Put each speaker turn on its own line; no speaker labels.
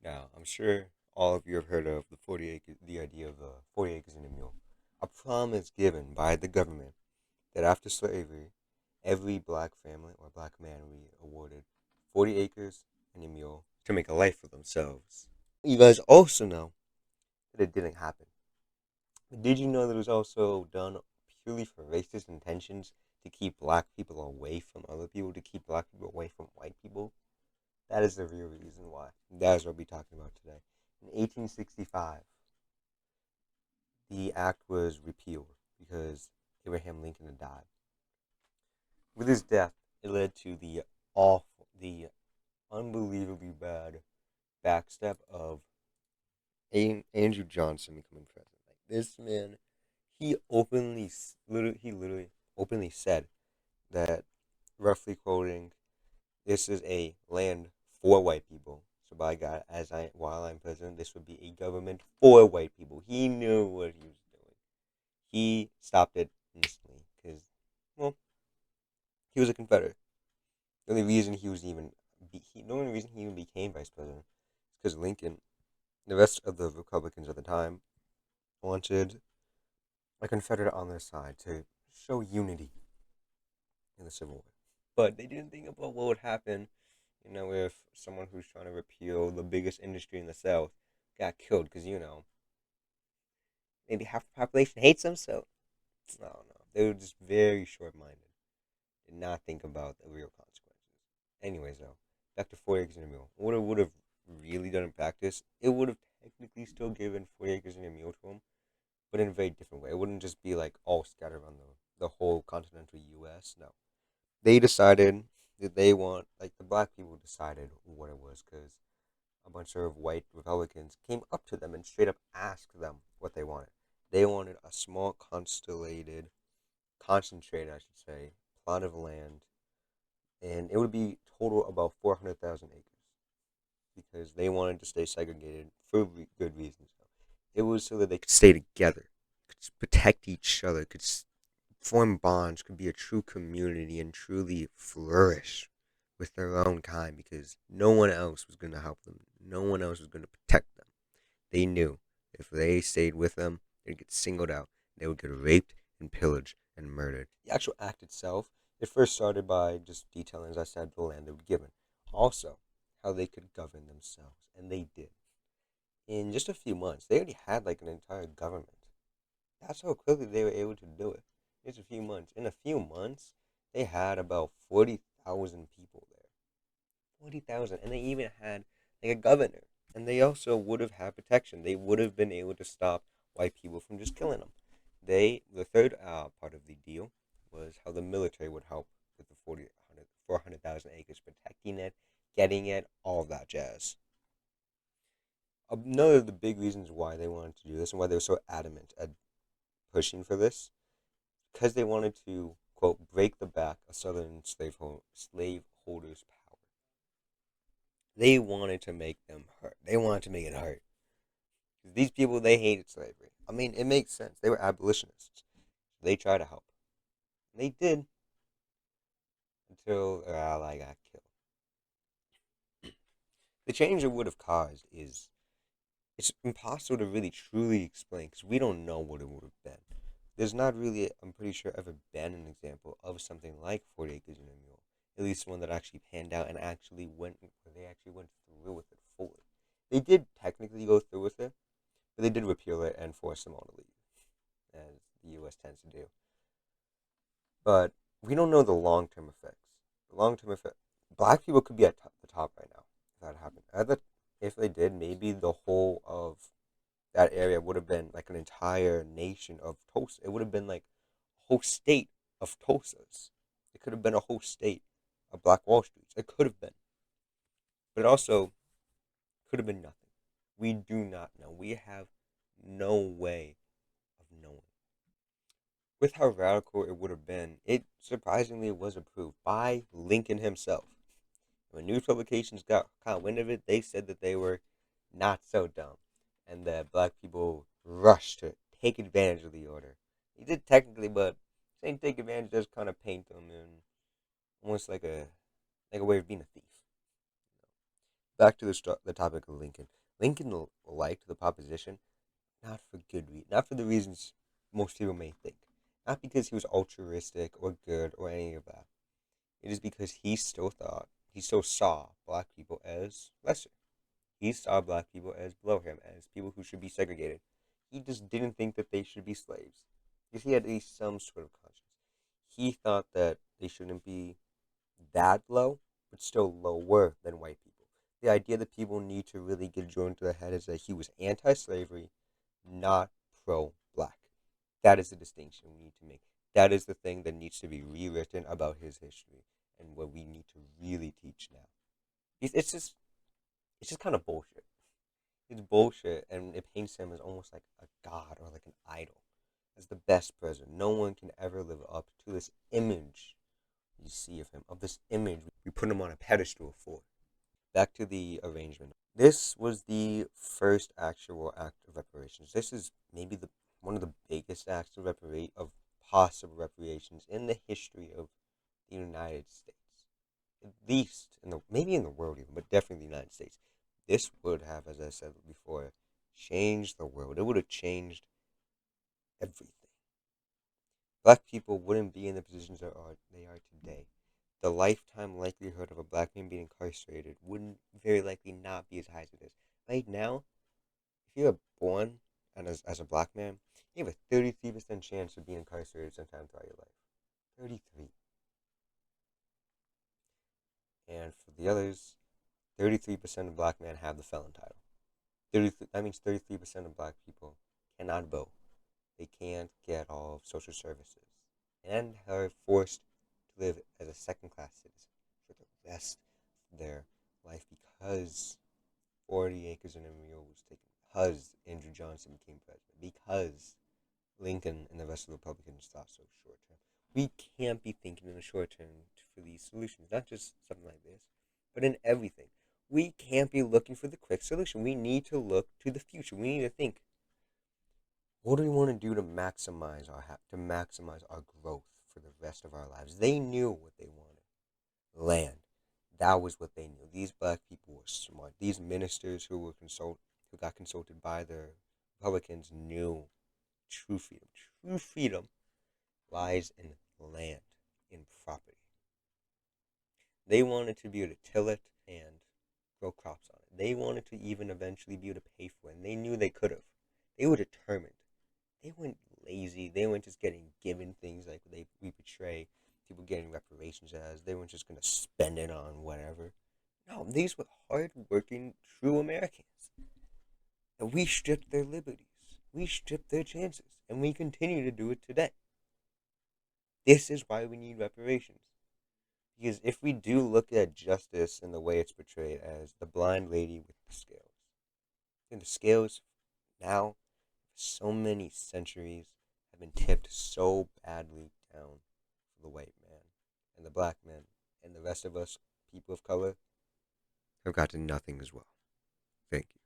Now, I'm sure all of you have heard of the idea of 40 acres and a mule. A promise given by the government that after slavery, every black family or black man will be awarded 40 acres and a mule to make a life for themselves. You guys also know that it didn't happen. But did you know that it was also done purely for racist intentions to keep black people away from other people, to keep black people away from white people? That is the real reason why. That is what we'll be talking about today. In 1865, the act was repealed because Abraham Lincoln had died. With his death, it led to the unbelievably bad backstep of Andrew Johnson becoming president. Like this man, he literally openly said that, roughly quoting, "This is a land for white people. So by God, while I'm president, this would be a government for white people." He knew what he was doing. He stopped it instantly because, well, he was a Confederate. The only reason he was even the only reason he even became vice president is because Lincoln, the rest of the Republicans at the time, wanted a Confederate on their side to show unity in the Civil War. But they didn't think about what would happen, if someone who's trying to repeal the biggest industry in the South got killed because, maybe half the population hates them, so I don't know. They were just very short minded, did not think about the real consequences. Anyways, though, back to 4 acres and a mule. What it would have really done in practice, it would have technically still given 4 acres and a mule to them, but in a very different way. It wouldn't just be like all scattered around the whole continental U.S. No, they decided that like the black people decided what it was because a bunch of white Republicans came up to them and straight up asked them what they wanted. They wanted a small, concentrated, I should say, plot of land, and it would be total about 400,000 acres because they wanted to stay segregated for good reasons. It was so that they could stay together, could protect each other, could form bonds, could be a true community, and truly flourish with their own kind because no one else was going to help them. No one else was going to protect them. They knew if they stayed with them, they'd get singled out. They would get raped and pillaged and murdered. The actual act itself, it first started by just detailing, as I said, the land they were given. Also, how they could govern themselves, and they did. In just a few months, they already had like an entire government. That's how quickly they were able to do it. Just a few months. In a few months, they had about 40,000 people there. 40,000. And they even had like a governor. And they also would have had protection. They would have been able to stop white people from just killing them. The third part of the deal was how the military would help with the 400,000 acres, protecting it, getting it, all of that jazz. Another of the big reasons why they wanted to do this and why they were so adamant at pushing for this, because they wanted to, quote, break the back of Southern slaveholders' power. They wanted to make them hurt. They wanted to make it hurt. Because these people, they hated slavery. I mean, it makes sense. They were abolitionists. They tried to help. And they did until their ally got killed. The change it would have caused it's impossible to really truly explain because we don't know what it would have been. There's not really, I'm pretty sure, ever been an example of something like 40 Acres and a Mule. At least one that actually panned out and where they actually went through with it fully. They did technically go through with it, but they did repeal it and force them all to leave, as the U.S. tends to do. But we don't know the long term effects. The long term effect, black people could be at the top right now if that happened. If they did, maybe the whole of that area would have been like an entire nation of Tulsa. It would have been like a whole state of Tulsas. It could have been a whole state of Black Wall Streets. It could have been. But it also could have been nothing. We do not know. We have no way of knowing. With how radical it would have been, it surprisingly was approved by Lincoln himself. When news publications got wind of it, they said that they were not so dumb and that black people rushed to take advantage of the order. He did technically, but saying take advantage does kind of paint them in almost like a way of being a thief. back to the topic of Lincoln. Lincoln liked the proposition, not for good reason, not for the reasons most people may think. Not because he was altruistic or good or any of that. It is because he still saw black people as lesser. He saw black people as below him, as people who should be segregated. He just didn't think that they should be slaves. Because he had at least some sort of conscience. He thought that they shouldn't be that low, but still lower than white people. The idea that people need to really get drilled into their head is that he was anti slavery, not pro black. That is the distinction we need to make. That is the thing that needs to be rewritten about his history and what we need to really teach now. It's just kind of bullshit. It's bullshit, and it paints him as almost like a god or like an idol, as the best president. No one can ever live up to this image you see of him, of this image we put him on a pedestal for. Back to the arrangement. This was the first actual act of reparations. This is maybe one of the biggest acts of possible reparations in the history of the United States. At least maybe in the world even, but definitely the United States. This would have, as I said before, changed the world. It would have changed everything. Black people wouldn't be in the positions they are today. The lifetime likelihood of a black man being incarcerated wouldn't very likely not be as high as it is. Right now, if you are born and as a black man, you have a 33% chance of being incarcerated sometime throughout your life. 33. And for the others, 33% of black men have the felon title. That means 33% of black people cannot vote. They can't get all of social services and are forced to live as a second-class citizen for the rest of their life because 40 acres and a mule was taken, because Andrew Johnson became president, because Lincoln and the rest of the Republicans thought so short term. We can't be thinking in the short term for these solutions, not just something like this, but in everything. We can't be looking for the quick solution. We need to look to the future. We need to think, what do we want to do to maximize our growth for the rest of our lives? They knew what they wanted. Land. That was what they knew. These black people were smart. These ministers who got consulted by the Republicans knew true freedom. True freedom lies in land, in property. They wanted to be able to till it and grow crops on it. They wanted to even eventually be able to pay for it, and they knew they could have. They were determined. They weren't lazy. They weren't just getting given things like we portray people getting reparations as. They weren't just going to spend it on whatever. No, these were hard-working, true Americans. And we stripped their liberties. We stripped their chances. And we continue to do it today. This is why we need reparations. Because if we do look at justice in the way it's portrayed as the blind lady with the scales, and the scales now, so many centuries, have been tipped so badly down for the white man and the black man, and the rest of us, people of color, have gotten nothing as well. Thank you.